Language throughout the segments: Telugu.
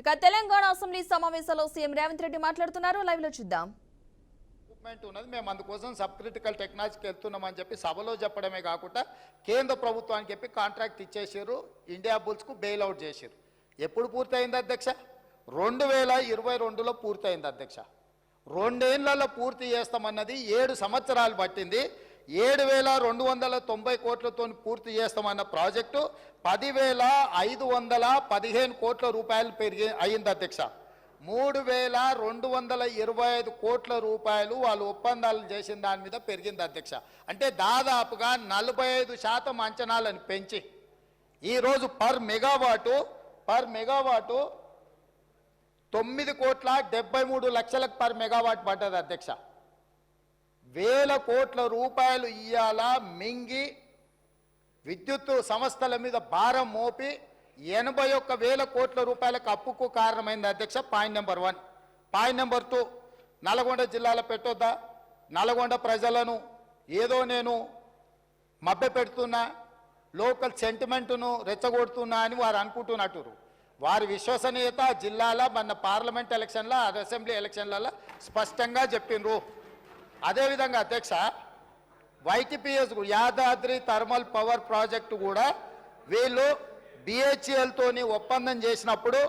ఇక తెలంగాణ అసెంబ్లీ సమావేశంలో సీఎం రేవంత్ రెడ్డి మాట్లాడుతున్నారు. లైవ్ లో చూద్దాం. ఉన్నది మేము అందుకోసం సబ్ క్రిటికల్ టెక్నాలజీకి వెళ్తున్నామని చెప్పి సభలో చెప్పడమే కాకుండా కేంద్ర ప్రభుత్వానికి చెప్పి కాంట్రాక్ట్ ఇచ్చేసారు. ఇండియా బుల్స్కు బెయిల్ అవుట్ చేశారు. ఎప్పుడు పూర్తయింది అధ్యక్ష? 2022లో పూర్తయింది అధ్యక్ష. 2 ఏళ్లలో పూర్తి చేస్తామన్నది 7 సంవత్సరాలు పట్టింది. 7,290 కోట్లతో పూర్తి చేస్తామన్న ప్రాజెక్టు 10,515 కోట్ల రూపాయలు అయింది అధ్యక్ష. 3,225 కోట్ల రూపాయలు వాళ్ళు ఒప్పందాలు చేసిన దాని మీద పెరిగింది అధ్యక్ష. అంటే దాదాపుగా 45% అంచనాలను పెంచి ఈరోజు పర్ మెగావాటు 9,73,00,000 పర్ మెగావాట్ పడ్డది అధ్యక్ష. 1,000 కోట్ల రూపాయలు ఇయ్యాల మింగి విద్యుత్ సంస్థల మీద భారం మోపి 81,000 కోట్ల రూపాయలకు అప్పుకు కారణమైంది అధ్యక్ష. Point number 1. Point number 2, Nalgonda జిల్లాలో పెట్టొద్దా? నల్గొండ ప్రజలను ఏదో నేను మభ్య పెడుతున్నా, లోకల్ సెంటిమెంటును రెచ్చగొడుతున్నా అని వారు అనుకుంటున్నట్టు. వారి విశ్వసనీయత జిల్లాలో మన పార్లమెంట్ ఎలక్షన్ల అసెంబ్లీ ఎలక్షన్లలో స్పష్టంగా చెప్పిండ్రు. అదేవిధంగా అధ్యక్ష YTPS Yadadri thermal power project కూడా వీళ్ళు బిహెచ్ఎల్తోని ఒప్పందం చేసినప్పుడు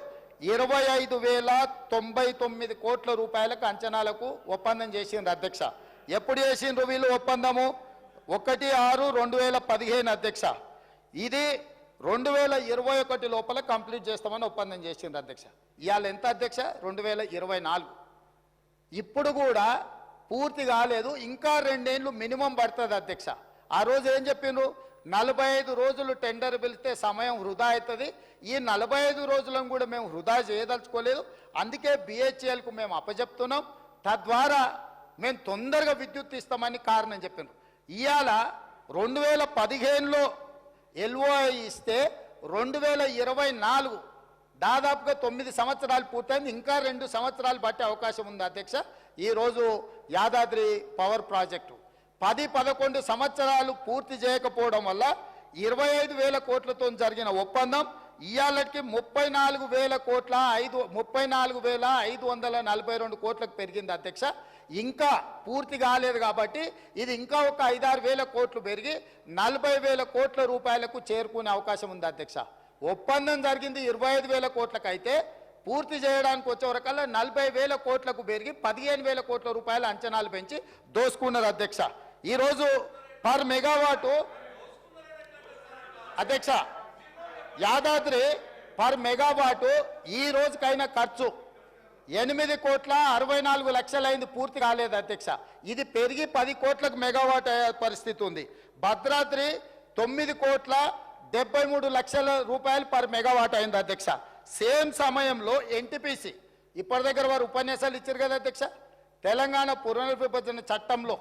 25,099 కోట్ల రూపాయలకు అంచనాలకు ఒప్పందం చేసిండ్రు అధ్యక్ష. ఎప్పుడు చేసిండ్రు వీళ్ళు ఒప్పందము? 1/6/2015 అధ్యక్ష. ఇది 2021 లోపల కంప్లీట్ చేస్తామని ఒప్పందం చేసిండ్రు అధ్యక్ష. ఇవాళ ఎంత అధ్యక్ష? 2024. ఇప్పుడు కూడా పూర్తి కాలేదు. ఇంకా 2 ఏళ్ళు మినిమం పడుతుంది అధ్యక్ష. ఆ రోజు ఏం చెప్పిండ్రు? 45 రోజులు టెండర్ పిలిస్తే సమయం వృధా అవుతుంది. ఈ 45 రోజులను కూడా మేము వృధా చేయదలుచుకోలేదు. అందుకే బిహెచ్ఎల్కు మేము అప్పచెప్తున్నాం. తద్వారా మేము తొందరగా విద్యుత్ ఇస్తామని కారణం చెప్పిండ్రు. ఇవాళ 2015లో ఎల్ఓఐ ఇస్తే 2024 దాదాపుగా 9 సంవత్సరాలు పూర్తయింది. ఇంకా 2 సంవత్సరాలు పట్టే అవకాశం ఉంది అధ్యక్ష. ఈరోజు యాదాద్రి పవర్ ప్రాజెక్టు 10-11 సంవత్సరాలు పూర్తి చేయకపోవడం వల్ల 25,000 కోట్లతో జరిగిన ఒప్పందం ఇవాళకి 34,542 కోట్లకు పెరిగింది అధ్యక్ష. ఇంకా పూర్తి కాలేదు కాబట్టి ఇది ఇంకా ఒక 5-6 కోట్లు పెరిగి 40,000 కోట్ల రూపాయలకు చేరుకునే అవకాశం ఉంది అధ్యక్ష. ఒప్పందం జరిగింది 25,000 కోట్లకు అయితే పూర్తి చేయడానికి వచ్చే వరకల్లా 40,000 కోట్లకు పెరిగి 15,000 కోట్ల రూపాయల అంచనాలు పెంచి దోసుకున్నారు అధ్యక్ష. ఈరోజు పర్ మెగావాటు అధ్యక్ష యాదాద్రి పర్ మెగావాటు ఈ రోజుకైనా ఖర్చు 8,64,00,000 అయింది. పూర్తి కాలేదు అధ్యక్ష. ఇది పెరిగి 10 కోట్లకు మెగావాట్ అయ్యే పరిస్థితి ఉంది. భద్రాద్రి 9,73,00,000 రూపాయలు పర్ మెగావాట్ అయింది అధ్యక్ష. సేమ్ సమయంలో ఎన్టీపీసీ ఇప్పటి దగ్గర వారు ఉపన్యాసాలు ఇచ్చారు కదా అధ్యక్ష. తెలంగాణ పునర్విభజన చట్టంలో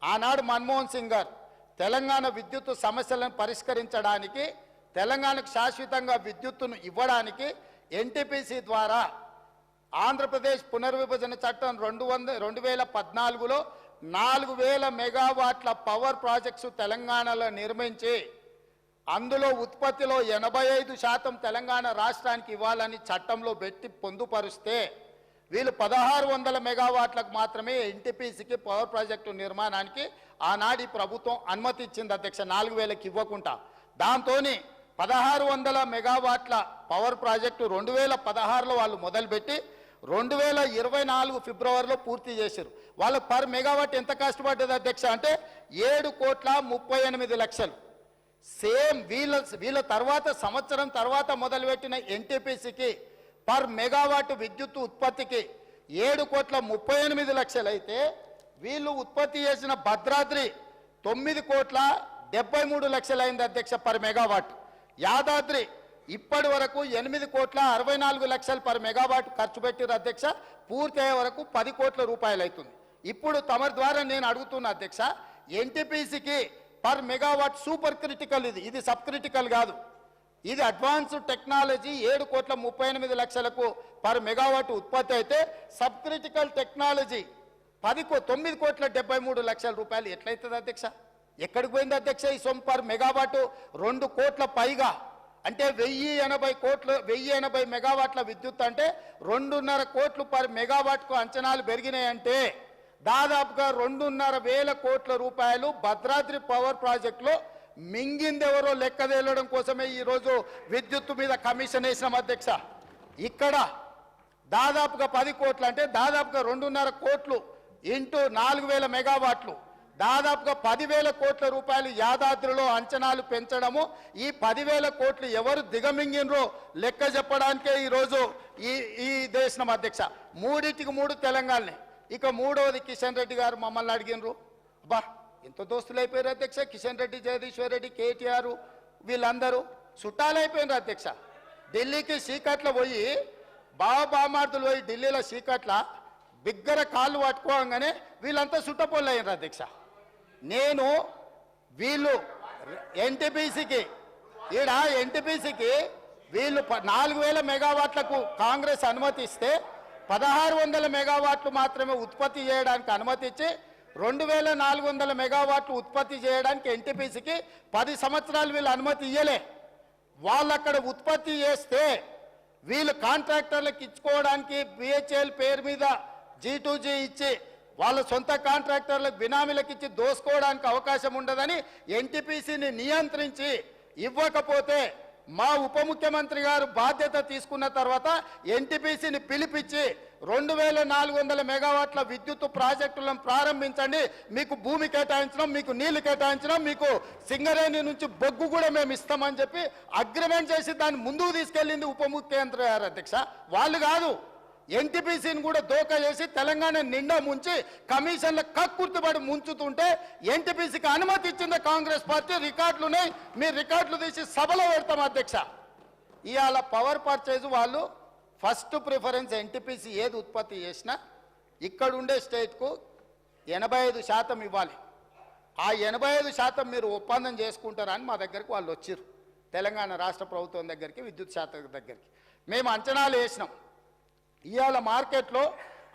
ఆనాడు మన్మోహన్ సింగ్ గారు తెలంగాణ విద్యుత్ సమస్యలను పరిష్కరించడానికి, తెలంగాణకు శాశ్వతంగా విద్యుత్తును ఇవ్వడానికి ఎన్టీపీసీ ద్వారా ఆంధ్రప్రదేశ్ పునర్విభజన చట్టం 2014లో 4,000 మెగావాట్ల పవర్ ప్రాజెక్ట్స్ తెలంగాణలో నిర్మించి అందులో ఉత్పత్తిలో 85% తెలంగాణ రాష్ట్రానికి ఇవ్వాలని చట్టంలో పెట్టి పొందుపరిస్తే వీళ్ళు 1,600 మెగావాట్లకు మాత్రమే ఎన్టీపీసీకి పవర్ ప్రాజెక్టు నిర్మాణానికి ఆనాటి ప్రభుత్వం అనుమతి ఇచ్చింది అధ్యక్ష. 4,000కి ఇవ్వకుండా. దాంతో 1,600 మెగావాట్ల పవర్ ప్రాజెక్టు 2016లో వాళ్ళు మొదలుపెట్టి 2024 ఫిబ్రవరిలో పూర్తి చేశారు. వాళ్ళకు పర్ మెగావాట్ ఎంత కష్టపడ్డది అధ్యక్ష అంటే 7,38,00,000. సేమ్ వీళ్ళ తర్వాత సంవత్సరం తర్వాత మొదలుపెట్టిన ఎన్టీపీసీకి పర్ మెగావాట్ విద్యుత్ ఉత్పత్తికి 7,38,00,000 అయితే వీళ్ళు ఉత్పత్తి చేసిన భద్రాద్రి 9,73,00,000 అయింది అధ్యక్ష పర్ మెగావాట్. యాదాద్రి ఇప్పటి వరకు 8,64,00,000 పర్ మెగావాట్ ఖర్చు పెట్టారు అధ్యక్ష. పూర్తి అయ్యే వరకు 10 కోట్ల రూపాయలు అవుతుంది. ఇప్పుడు తమరి ద్వారా నేను అడుగుతున్నా అధ్యక్ష, ఎన్టీపీసీకి పర్ మెగావాట్ సూపర్ క్రిటికల్, ఇది సబ్ క్రిటికల్ కాదు, ఇది అడ్వాన్స్డ్ టెక్నాలజీ 7,38,00,000 పర్ మెగావాట్ ఉత్పత్తి అయితే సబ్ క్రిటికల్ టెక్నాలజీ 9,73,00,000 రూపాయలు ఎట్లయితుంది అధ్యక్ష? ఎక్కడికి పోయింది అధ్యక్ష ఈ సొమ్ము? పర్ మెగావాట్ 2 కోట్ల పైగా అంటే 1080 మెగావాట్ల విద్యుత్ అంటే 2.5 కోట్లు పర్ మెగావాట్కు అంచనాలు పెరిగినాయంటే దాదాపుగా 2.5 కోట్ల రూపాయలు భద్రాద్రి పవర్ ప్రాజెక్టులో మింగిందెవరో లెక్క తేలడం కోసమే ఈరోజు విద్యుత్తు మీద కమిషన్ వేసినాం అధ్యక్ష. ఇక్కడ దాదాపుగా 10 కోట్లు అంటే దాదాపుగా 2.5 కోట్లు ఇంటూ 4000 మెగావాట్లు దాదాపుగా 10,000 కోట్ల రూపాయలు యాదాద్రిలో అంచనాలు పెంచడము. ఈ 10,000 కోట్లు ఎవరు దిగమింగినరో లెక్క చెప్పడానికే ఈరోజు ఈ దేశం అధ్యక్ష. 3 తెలంగాణనే. ఇక మూడవది కిషన్ రెడ్డి గారు మమ్మల్ని అడిగినరు. బా ఎంత దోస్తులు అయిపోయారు అధ్యక్ష. కిషన్ రెడ్డి, జగదీశ్వర్ రెడ్డి, కేటీఆర్ వీళ్ళందరూ చుట్టాలైపోయినారు అధ్యక్ష. ఢిల్లీకి సీకట్ల పోయి బామార్దులు పోయి ఢిల్లీలో సీకట్ల బిగ్గర కాళ్ళు పట్టుకోగానే వీళ్ళంతా చుట్టపోళ్ళు అయ్యారు అధ్యక్ష. నేను వీళ్ళు ఎన్టీపీసీకి వీళ్ళు 4000 మెగావాట్లకు కాంగ్రెస్ అనుమతి ఇస్తే 1600 మెగావాట్లు మాత్రమే ఉత్పత్తి చేయడానికి అనుమతి ఇచ్చి 2400 మెగావాట్లు ఉత్పత్తి చేయడానికి ఎన్టీపీసీకి 10 సంవత్సరాలు వీళ్ళు అనుమతి ఇయ్యలే. వాళ్ళు అక్కడ ఉత్పత్తి చేస్తే వీళ్ళు కాంట్రాక్టర్లకు ఇచ్చుకోవడానికి బిహెచ్ఎల్ పేరు మీద G2G ఇచ్చి వాళ్ళ సొంత కాంట్రాక్టర్లకు బినామీలకు ఇచ్చి దోసుకోవడానికి అవకాశం ఉండదని ఎన్టీపీసీని నియంత్రించి ఇవ్వకపోతే మా ఉప ముఖ్యమంత్రి గారు బాధ్యత తీసుకున్న తర్వాత ఎన్టీపీసీని పిలిపించి 2400 మెగావాట్ల విద్యుత్ ప్రాజెక్టులను ప్రారంభించండి, మీకు భూమి కేటాయించడం, మీకు నీళ్లు కేటాయించడం, మీకు సింగరేణి నుంచి బొగ్గు కూడా మేము ఇస్తామని చెప్పి అగ్రిమెంట్ చేసి దాన్ని ముందుకు తీసుకెళ్ళింది ఉప ముఖ్యమంత్రి గారు అధ్యక్ష. వాళ్ళు కాదు, ఎన్టీపీసీని కూడా దోకా చేసి తెలంగాణ నిండా ముంచి కమిషన్ల కక్కుర్తిపడి ముంచుతుంటే ఎన్టీపీసీకి అనుమతి ఇచ్చింది కాంగ్రెస్ పార్టీ. రికార్డులున్నాయి, మీరు రికార్డులు తీసి సభలో పెడతాం అధ్యక్ష. ఇవాళ పవర్ పర్చేజ్ వాళ్ళు ఫస్ట్ ప్రిఫరెన్స్ ఎన్టీపీసీ ఏది ఉత్పత్తి చేసినా ఇక్కడ ఉండే స్టేట్కు 85% ఇవ్వాలి. ఆ 85% మీరు ఒప్పందం చేసుకుంటారని మా దగ్గరికి వాళ్ళు వచ్చారు. తెలంగాణ రాష్ట్ర ప్రభుత్వం దగ్గరికి, విద్యుత్ శాఖ దగ్గరికి మేము అంచనాలు వేసినాం. ఇవాళ మార్కెట్లో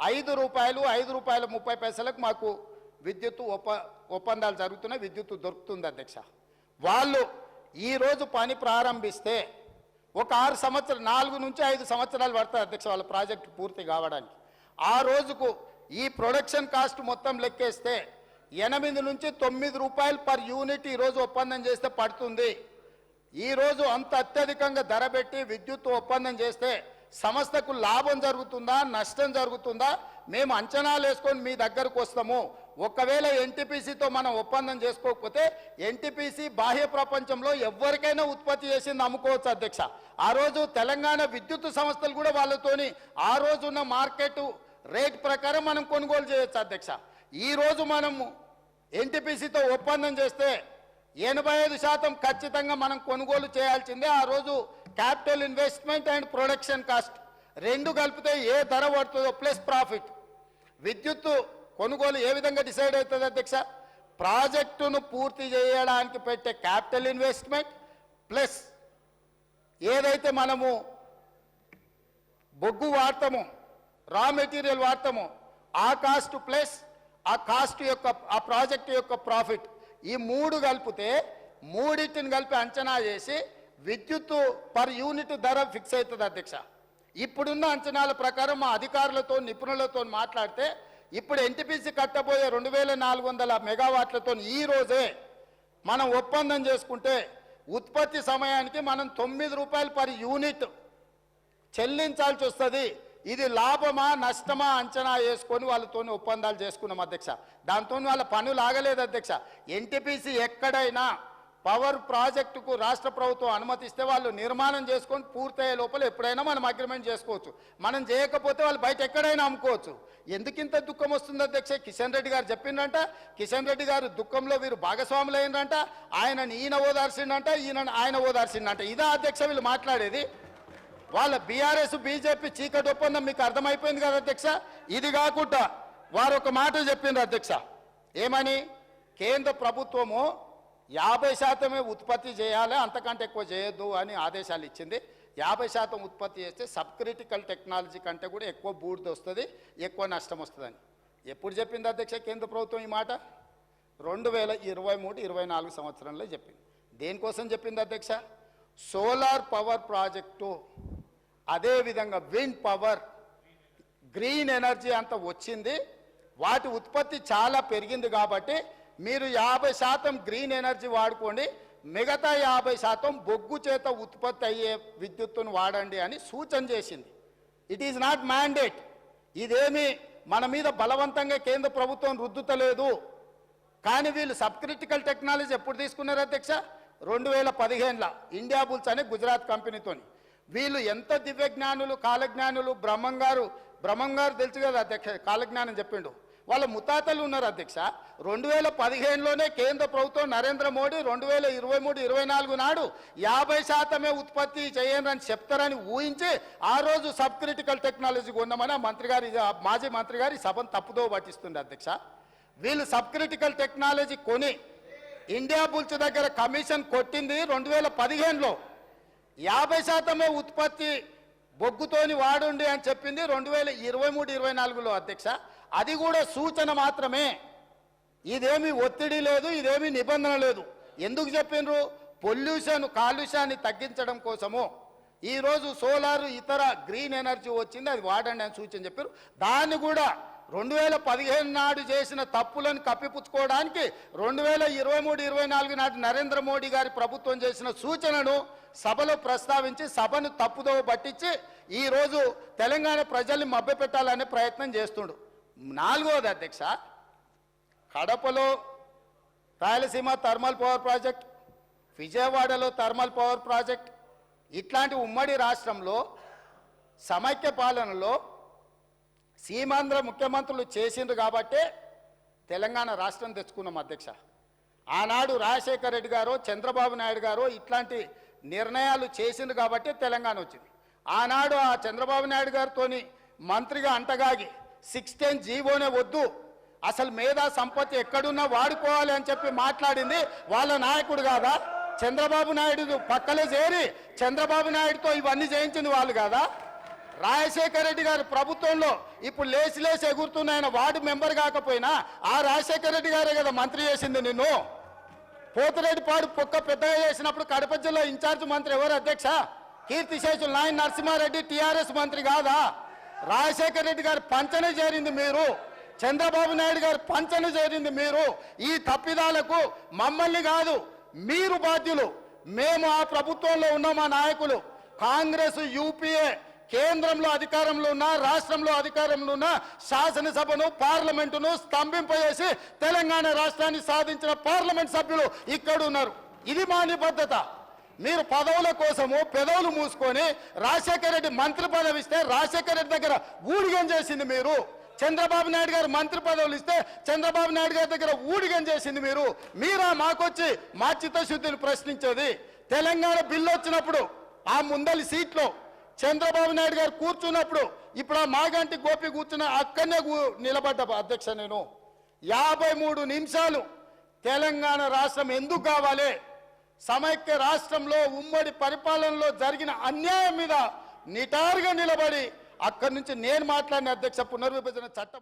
₹5.30 మాకు విద్యుత్తు ఒప్పందాలు జరుగుతున్నాయి, విద్యుత్తు దొరుకుతుంది అధ్యక్ష. వాళ్ళు ఈరోజు పని ప్రారంభిస్తే ఒక 4 నుంచి 5 సంవత్సరాలు పడుతుంది అధ్యక్ష వాళ్ళ ప్రాజెక్టు పూర్తి కావడానికి. ఆ రోజుకు ఈ ప్రొడక్షన్ కాస్ట్ మొత్తం లెక్కేస్తే ₹8 నుంచి ₹9 పర్ యూనిట్ ఈరోజు ఒప్పందం చేస్తే పడుతుంది. ఈరోజు అంత అత్యధికంగా ధర పెట్టి విద్యుత్ ఒప్పందం చేస్తే సంస్థకు లాభం జరుగుతుందా, నష్టం జరుగుతుందా? మేము అంచనాలు వేసుకొని మీ దగ్గరకు వస్తాము. ఒకవేళ ఎన్టీపీసీతో మనం ఒప్పందం చేసుకోకపోతే ఎన్టీపీసీ బాహ్య ప్రపంచంలో ఎవరికైనా ఉత్పత్తి చేసింది అమ్ముకోవచ్చు అధ్యక్ష. ఆ రోజు తెలంగాణ విద్యుత్ సంస్థలు కూడా వాళ్ళతోని ఆ రోజున్న మార్కెట్ రేట్ ప్రకారం మనం కొనుగోలు చేయొచ్చు అధ్యక్ష. ఈరోజు మనము ఎన్టీపీసీతో ఒప్పందం చేస్తే 85% ఖచ్చితంగా మనం కొనుగోలు చేయాల్సిందే. ఆ రోజు capital investment and production cost రెండు కలిపితే ఏ ధర పడుతుందో ప్లస్ ప్రాఫిట్. విద్యుత్తు కొనుగోలు ఏ విధంగా డిసైడ్ అవుతుంది అధ్యక్ష? ప్రాజెక్టును పూర్తి చేయడానికి పెట్టే క్యాపిటల్ ఇన్వెస్ట్మెంట్ ప్లస్ ఏదైతే మనము బొగ్గు వాడతామో, రా మెటీరియల్ వాడతామో ఆ కాస్ట్ ప్లస్ ఆ కాస్ట్ యొక్క ఆ ప్రాజెక్టు యొక్క ప్రాఫిట్, ఈ 3 కలిపితే మూడింటిని కలిపి అంచనా చేసి విద్యుత్తు పర్ యూనిట్ ధర ఫిక్స్ అవుతుంది అధ్యక్ష. ఇప్పుడున్న అంచనాల ప్రకారం మా అధికారులతో నిపుణులతో మాట్లాడితే ఇప్పుడు ఎన్టీపీసీ కట్టబోయే 2400 మెగావాట్లతో ఈ రోజే మనం ఒప్పందం చేసుకుంటే ఉత్పత్తి సమయానికి మనం ₹9 పర్ యూనిట్ చెల్లించాల్సి వస్తుంది. ఇది లాభమా నష్టమా అంచనా వేసుకొని వాళ్ళతో ఒప్పందాలు చేసుకున్నాం అధ్యక్ష. దాంతో వాళ్ళ పనులు ఆగలేదు అధ్యక్ష. ఎన్టీపీసీ ఎక్కడైనా పవర్ ప్రాజెక్టుకు రాష్ట్ర ప్రభుత్వం అనుమతిస్తే వాళ్ళు నిర్మాణం చేసుకొని పూర్తయ్యే లోపల ఎప్పుడైనా మనం అగ్రిమెంట్ చేసుకోవచ్చు. మనం చేయకపోతే వాళ్ళు బయట ఎక్కడైనా అమ్ముకోవచ్చు. ఎందుకింత దుఃఖం వస్తుంది అధ్యక్ష? కిషన్ రెడ్డి గారు చెప్పిండంట, కిషన్ రెడ్డి గారు దుఃఖంలో వీరు భాగస్వాములు అయినంట, ఈయన ఓదార్చిండంట, ఆయన ఓదార్చిండంట. ఇదా అధ్యక్ష వీళ్ళు మాట్లాడేది? వాళ్ళ బీఆర్ఎస్ బీజేపీ చీకటి ఒప్పందం మీకు అర్థమైపోయింది కదా అధ్యక్ష. ఇది కాకుండా వారు ఒక మాట చెప్పిండ్రు అధ్యక్ష. ఏమని? కేంద్ర ప్రభుత్వము 50% ఉత్పత్తి చేయాలి, అంతకంటే ఎక్కువ చేయొద్దు అని ఆదేశాలు ఇచ్చింది. 50% ఉత్పత్తి చేస్తే సబ్ క్రిటికల్ టెక్నాలజీ కంటే కూడా ఎక్కువ బూడిద వస్తుంది, ఎక్కువ నష్టం వస్తుందని ఎప్పుడు చెప్పింది అధ్యక్ష కేంద్ర ప్రభుత్వం? ఈ మాట 2023-24 సంవత్సరంలో చెప్పింది. దేనికోసం చెప్పింది అధ్యక్ష? సోలార్ పవర్ ప్రాజెక్టు, అదేవిధంగా విండ్ పవర్, గ్రీన్ ఎనర్జీ అంత వచ్చింది. వాటి ఉత్పత్తి చాలా పెరిగింది కాబట్టి మీరు 50% గ్రీన్ ఎనర్జీ వాడుకోండి, మిగతా 50% బొగ్గు చేత ఉత్పత్తి అయ్యే విద్యుత్తును వాడండి అని సూచన చేసింది. It is not mandate. ఇదేమి మన మీద బలవంతంగా కేంద్ర ప్రభుత్వం రుద్దుతలేదు. కానీ వీళ్ళు సబ్ క్రిటికల్ టెక్నాలజీ ఎప్పుడు తీసుకున్నారు అధ్యక్ష? 2015లో ఇండియా బుల్స్ అనే గుజరాత్ కంపెనీతోని. వీళ్ళు ఎంత దివ్యజ్ఞానులు, కాలజ్ఞానులు. బ్రహ్మం గారు తెలుసు కదా అధ్యక్ష, కాలజ్ఞానం చెప్పిండు. వాళ్ళ ముతాతలు ఉన్నారు అధ్యక్ష. 2015లోనే కేంద్ర ప్రభుత్వం నరేంద్ర మోడీ 2023-24 నాడు 50% ఉత్పత్తి చేయండి అని చెప్తారని ఊహించి ఆ రోజు సబ్ క్రిటికల్ టెక్నాలజీ కొన్నామని మాజీ మంత్రి గారి సభను తప్పుదో పట్టిస్తుంది అధ్యక్ష. వీళ్ళు సబ్ క్రిటికల్ టెక్నాలజీ కొని ఇండియా బుల్స్ దగ్గర కమిషన్ కొట్టింది 2015లో. 50% ఉత్పత్తి బొగ్గుతోని వాడుండి అని చెప్పింది 2023-24లో అధ్యక్ష. అది కూడా సూచన మాత్రమే. ఇదేమి ఒత్తిడి లేదు, ఇదేమి నిబంధన లేదు. ఎందుకు చెప్పిండ్రు? కాలుష్యాన్ని తగ్గించడం కోసము. ఈరోజు సోలార్ ఇతర గ్రీన్ ఎనర్జీ వచ్చింది, అది వాడండి అని సూచన చెప్పారు. దాన్ని కూడా 2015 నాడు చేసిన తప్పులను కప్పిపుచ్చుకోవడానికి 2023-24 నాటి నరేంద్ర మోడీ గారి ప్రభుత్వం చేసిన సూచనను సభలో ప్రస్తావించి సభను తప్పుదోవ పట్టించి ఈరోజు తెలంగాణ ప్రజల్ని మభ్యపెట్టాలనే ప్రయత్నం చేస్తుండు. 4వది అధ్యక్ష, కడపలో రాయలసీమ థర్మల్ పవర్ ప్రాజెక్ట్, విజయవాడలో థర్మల్ పవర్ ప్రాజెక్ట్, ఇట్లాంటి ఉమ్మడి రాష్ట్రంలో సమైక్య పాలనలో సీమాంధ్ర ముఖ్యమంత్రులు చేసిండ్రు కాబట్టే తెలంగాణ రాష్ట్రం తెచ్చుకున్నాం అధ్యక్ష. ఆనాడు రాజశేఖర రెడ్డి గారు, చంద్రబాబు నాయుడు గారు ఇట్లాంటి నిర్ణయాలు చేసిండ్రు కాబట్టే తెలంగాణ వచ్చింది. ఆనాడు ఆ చంద్రబాబు నాయుడు గారితో మంత్రిగా అంటగాగి 610 జీవోనే వద్దు, అసలు మేధా సంపత్తి ఎక్కడున్నా వాడుకోవాలి అని చెప్పి మాట్లాడింది వాళ్ళ నాయకుడు కాదా? చంద్రబాబు నాయుడు పక్కలే చేరి చంద్రబాబు నాయుడుతో ఇవన్నీ చేయించింది వాళ్ళు కాదా? రాజశేఖర రెడ్డి గారి ప్రభుత్వంలో ఇప్పుడు లేచి ఎగురుతున్నాయన వార్డు మెంబర్ కాకపోయినా ఆ రాజశేఖర రెడ్డి గారే కదా మంత్రి చేసింది నిన్ను. పోతిరెడ్డిపాడు పొక్క పెద్దగా చేసినప్పుడు కడప జిల్లా ఇన్ఛార్జ్ మంత్రి ఎవరు అధ్యక్ష? కీర్తిశేషులు నాయన నరసింహారెడ్డి టీఆర్ఎస్ మంత్రి కాదా? రాజశేఖర రెడ్డి గారి పంచనే చేరింది మీరు, చంద్రబాబు నాయుడు గారి పంచనే చేరింది మీరు. ఈ తప్పిదాలకు మమ్మల్ని కాదు, మీరు బాధ్యులు. మేము ఆ ప్రభుత్వంలో ఉన్న మా నాయకులు కాంగ్రెస్, యూపీఏ కేంద్రంలో అధికారంలో ఉన్న, రాష్ట్రంలో అధికారంలో ఉన్న శాసనసభను, పార్లమెంటును స్తంభింపజేసి తెలంగాణ రాష్ట్రాన్ని సాధించిన పార్లమెంట్ సభ్యులు ఇక్కడ ఉన్నారు. ఇది మా నిబద్ధత. మీరు పదవుల కోసము పెదవులు మూసుకొని రాజశేఖర రెడ్డి మంత్రి పదవి ఇస్తే రాజశేఖర రెడ్డి దగ్గర ఊడిగం చేసింది మీరు. చంద్రబాబు నాయుడు గారు మంత్రి పదవులు ఇస్తే చంద్రబాబు నాయుడు గారి దగ్గర ఊడిగం చేసింది మీరు. మీరా మాకొచ్చి మా చిత్తశుద్ధిని ప్రశ్నించేది? తెలంగాణ బిల్లు వచ్చినప్పుడు ఆ ముందలి సీట్లో చంద్రబాబు నాయుడు గారు కూర్చున్నప్పుడు ఇప్పుడు ఆ మాగంటి గోపి కూర్చున్న అక్కడనే నిలబడ్డ అధ్యక్ష. నేను 53 నిమిషాలు తెలంగాణ రాష్ట్రం ఎందుకు కావాలి, సమైక్య రాష్ట్రంలో ఉమ్మడి పరిపాలనలో జరిగిన అన్యాయం మీద నిటారుగా నిలబడి అక్కడి నుంచి నేను మాట్లాడిన అధ్యక్ష. పునర్విభజన చట్టం